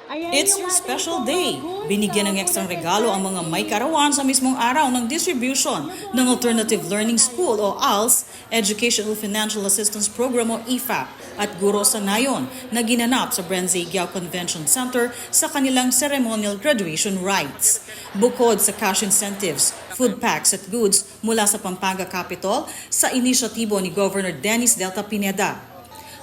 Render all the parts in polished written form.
It's your special day. Binigyan ng ekstrang regalo ang mga may karawan sa mismong araw ng distribution ng Alternative Learning School o ALS, Educational Financial Assistance Program o EFAP at guro sa nayon na ginanap sa Bren Z Guiao Convention Center sa kanilang ceremonial graduation rites. Bukod sa cash incentives, food packs at goods mula sa Pampanga Capital sa inisyatibo ni Governor Dennis Delta Pineda.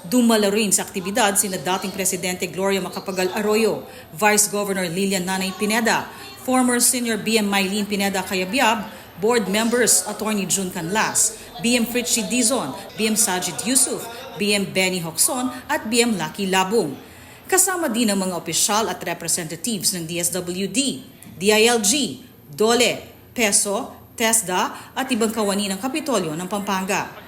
Dumalo rin sa aktibidad sina dating Presidente Gloria Macapagal Arroyo, Vice Governor Lilian Nanay Pineda, former Senior BM Mylene Pineda Cayabyab, Board Members Attorney Jun Canlas, BM Fritchie Dizon, BM Sajid Yusuf, BM Benny Hoxon at BM Lucky Labung. Kasama din ang mga opisyal at representatives ng DSWD, DILG, DOLE, PESO, TESDA at ibang kawani ng Kapitolyo ng Pampanga.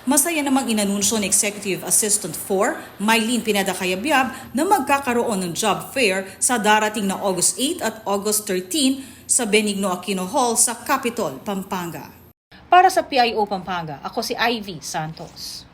Masaya namang inanunsyo ni Executive Assistant 4, Mylene Pineda Cayabyab na magkakaroon ng job fair sa darating na August 8 at August 13 sa Benigno Aquino Hall sa Capitol, Pampanga. Para sa PIO Pampanga, ako si Ivy Santos.